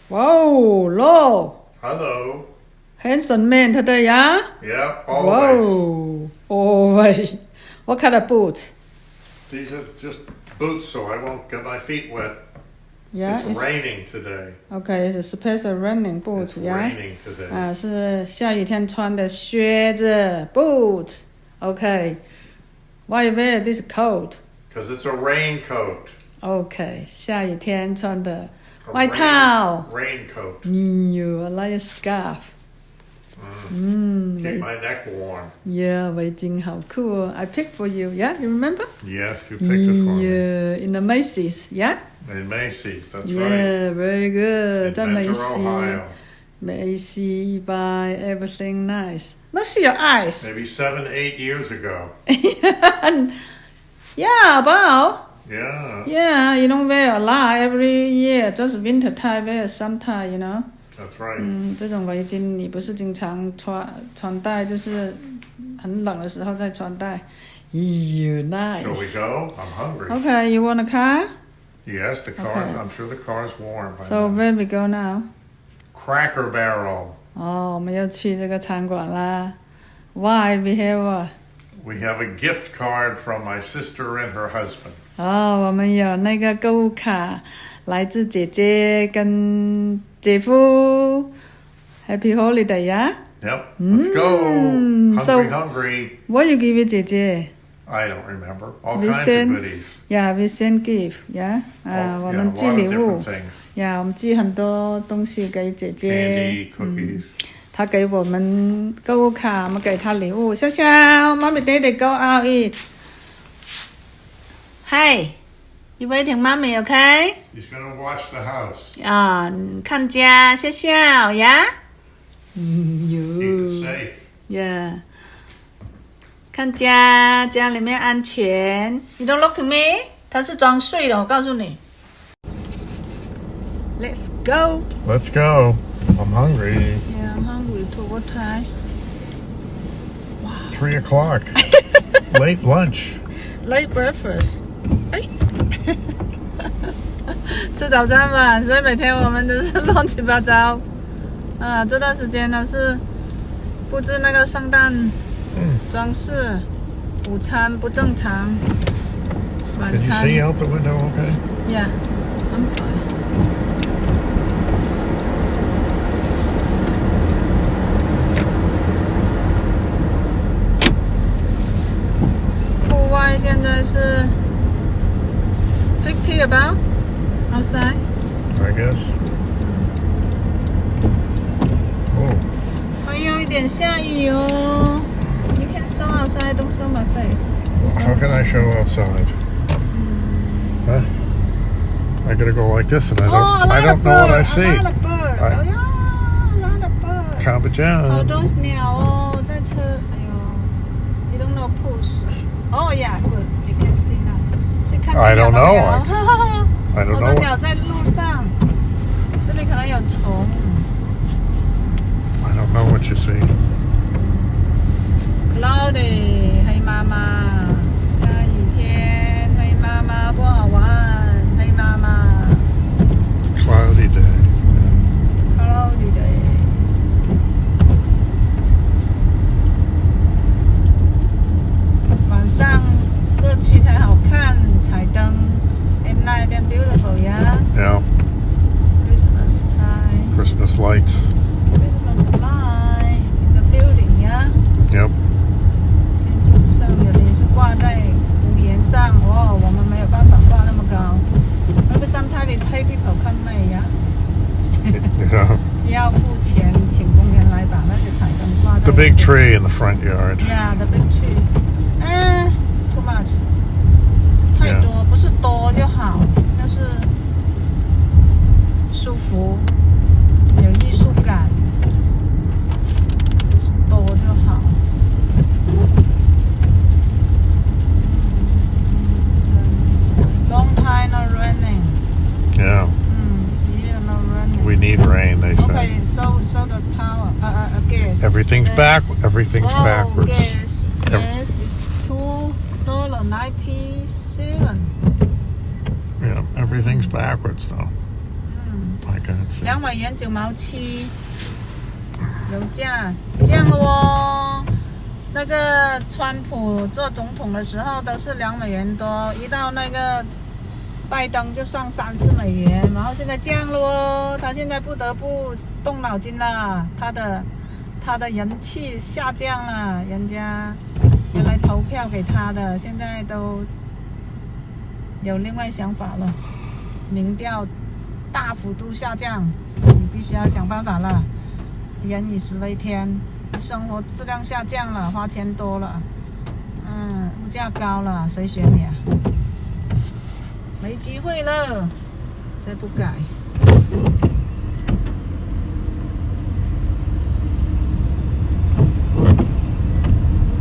Whoa, Lo. Hello. Handsome man today, yeah? Yeah, always. Whoa. Always. What kind of boots? These are just boots so I won't get my feet wet. Yeah, it's raining today. Okay, it's a special running boots, It's yeah? raining today. 是下雨天穿的靴子 boots. Okay. Why you wear this coat? Because it's a raincoat. Okay, 下雨天穿的外套 Raincoat. You like a scarf. Keep my neck warm. Yeah, 围巾好酷哦 I picked for you, yeah? You remember? Yes, you picked it for me. Yeah, in the Macy's, yeah? In Macy's, that's Yeah, right. very good. In 在 Mentor, Ohio. Macy buy everything nice. Not see your eyes. Maybe 7, 8 years ago. Yeah, about. Yeah, Yeah, you don't wear a lot every year. Just winter time wear sometime, you know. that's right. 这种围巾你不是经常穿戴，就是很冷的时候再穿戴。You nice. Shall we go? I'm hungry. Okay, you want a car? Yes, the car's, Okay. I'm sure the car's warm by So now. where we go now? Cracker Barrel. 我们又去这个餐馆啦。Why we have We have a gift card from my sister and her husband. 我们有那个购物卡，来自姐姐跟姐夫。Happy holiday, yeah? Yep, let's go. so- Hungry. What you give 姐姐 I don't remember. All We kinds send- of goodies. Yeah, we send gift, yeah? Oh, 我 yeah, 们 a 寄 lot 礼 of 物 different things. Yeah, 我们寄很多东西给姐姐。 Candy, cookies. 她给我们购物卡，我们给她礼物。笑笑，妈咪 Daddy go out eat. Hi, you waiting, mommy? Okay? He's gonna watch the house. 看家，笑笑呀。Keep it you. safe. Yeah. 看家，家里面安全。You don't look at me. 他是装睡的，我告訴你。Let's go. Let's go. I'm hungry. Yeah, I'm hungry too. What time? 3 o'clock. Late lunch. Late breakfast. 吃早餐吧，所以每天我们都是乱七八糟。这段时间呢是布置那个圣诞装饰，午餐不正常，晚 Can you 餐 see out the window okay? Yeah, I'm fine. 户外现在是50 about outside. I guess. Oh, 还有一点下雨哦。You can show outside, don't show my face. how can I show outside? Huh? I gotta go like this and I don't know what I see. A lot of bird. I- a lot of bird. 看不见。好多鸟哦，在车。哎呦 ，You don't know push. Oh yeah, good. You can see now. 是看见 I don't 鸟 know. 了没有 I don't 好 know 多 what- 鸟在路上，这里可能有虫。I don't know what you see. Cloudy， 黑妈妈，下雨天，黑妈妈不好玩，黑妈妈 Cloudy day.，Cloudy day。晚上社区才好看，彩灯 ，at night and beautiful, yeah. Yeah, Christmas time, Christmas lights. Christmas light in the building, yeah. Yep. 建筑上有的是挂在屋檐上，我们没有办法挂那么高。Maybe sometimes we pay people come make, yeah. Yeah. 只要付钱，请工人来把那些彩灯挂在。 The big tree in the front yard. Yeah, the big tree. Too much. 太多，不是多就好，就是舒服，有艺术感，不是多就好。Long time not raining. Yeah. This year not raining. We need rain, they say. Okay, so the power, gas. Everything's everything's Oh, backwards. Gas is $2.97. Yeah, everything's backwards though. My can't see. 2美元9毛7，油价降了哦。那个川普做总统的时候都是2美元多，一到那个拜登就上3-4美元，然后现在降了哦。他现在不得不动脑筋了，他的人气下降了，人家原来投票给他的，现在都有另外想法了，民调大幅度下降，你必须要想办法了。人以食为天，生活质量下降了，花钱多了，物价高了，谁选你啊？没机会了，再不改。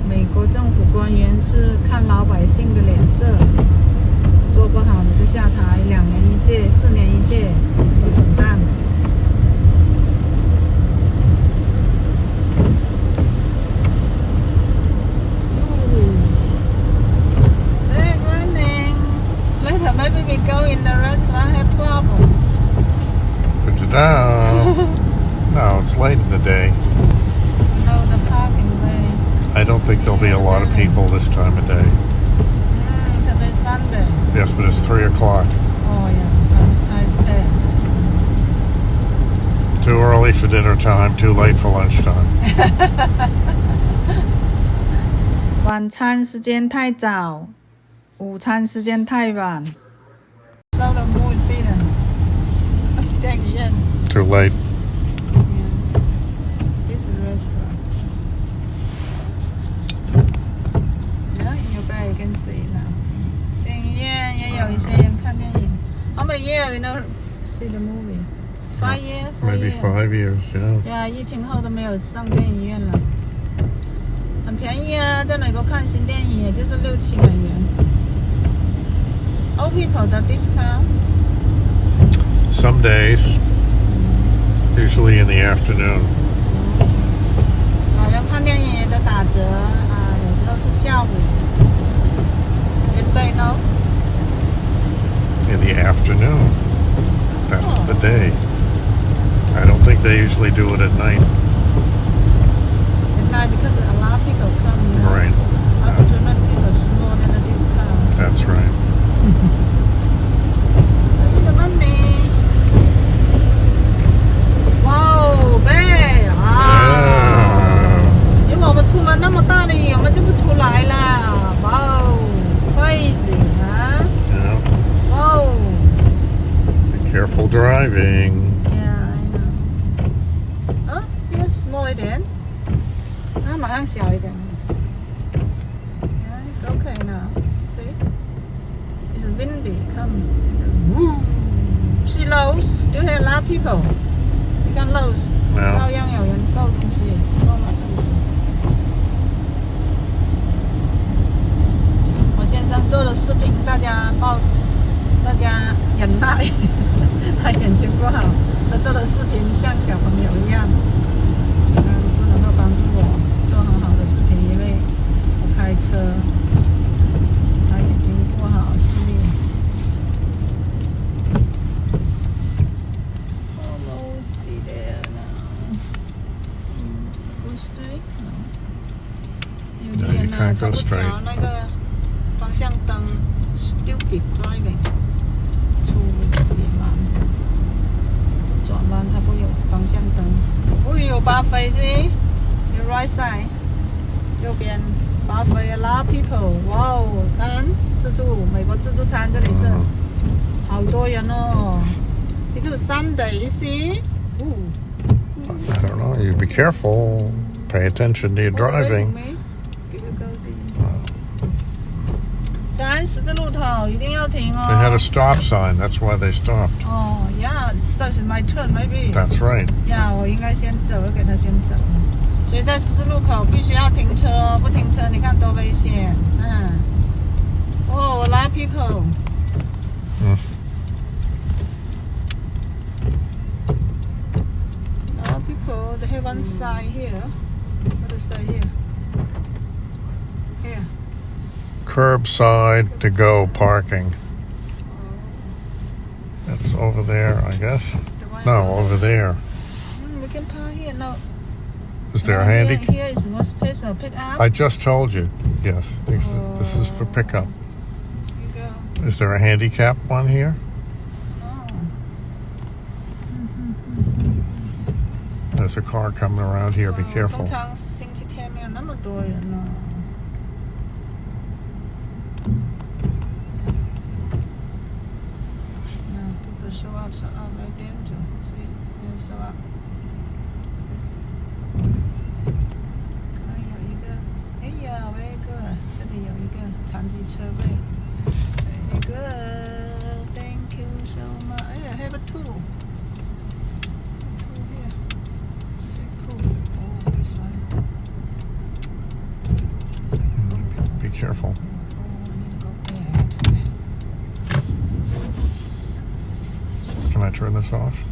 美国政府官员是看老百姓的脸色，做不好你就下台，2年1届，4年1届，你滚蛋。Maybe we go in the restaurant have problem. Put you down. No, it's late in the day. No, the parking way. I don't think there'll be a lot of people this time of day. Today's Sunday. Yes, but it's 3 o'clock. Oh yeah, that's time's pass. Too early for dinner time, too late for lunchtime. 晚餐时间太早，午餐时间太晚。So the movie theater. 电影院。Too late. Yeah. This is a restaurant. Yeah, in your bag you can see now. 电影院也有一些人看电影。How many years you know see the movie? 5 years? Maybe 5 years, yeah. Yeah, 疫情后都没有上电影院了。很便宜啊，在美国看新电影也就是6-7美元。Old people the discount? Some days, usually in the afternoon. 老人看电影也都打折啊，有时候是下午。Midday no? In the afternoon. That's the day. I don't think they usually do it at night. At night because a lot of people come, you know. Right. Afternoon people more than a discount. That's right. The money. Wow, big 啊！因为我们出门那么大的雨，我们就不出来了。Wow, crazy, huh? Yeah. Wow. Be careful driving. Yeah, I know. 啊，要 small 一点，那马上小一点。Yeah, it's okay now. See, it's windy. Come. Woo. See Lowe's still have a lot of people. 你看 Lowe's 照样有人购东西，购买东西。我先生做的视频，大家忍耐，他眼睛不好，他做的视频像小朋友一样。不能够帮助我做很好的视频，因为我开车，他眼睛不好，视力。Almost be there now. Go straight? No. 有的人呢，他不调那个方向灯 ，stupid driving， 出野蛮，转弯它不有方向灯。哦，有巴菲是 ，your right side， 右边巴菲 a lot of people， 哇哦，看自助美国自助餐这里是好多人哦。Because Sunday, you see? Ooh. I don't know. You be careful. Pay attention to your driving. 3十字路口一定要停哦。They had a stop sign. That's why they stopped. Oh, yeah. So it's my turn, maybe. That's right. Yeah, 我应该先走，我给他先走。所以在十字路口必须要停车哦，不停车你看多危险。Oh, a lot of people. A lot of people. They have one sign here. What does it say here? Here. Curbside to go parking. That's over there, I guess. The one No, over there. We can park here. No. Is there a Here handicap? is no space. No pick up. I just told you. Yes, this is for pickup. You go. Is there a handicap one here? Oh. There's a car coming around here. Be careful. 通常星期天没有那么多人呢。People show up, so right danger. See, they show up. 有一个，哎呀 ，very good， 这里有一个残疾车位 ，very good, thank you so much. 哎呀 ，have a two here. Very cool. Oh, this one. Be careful. Can I turn this off?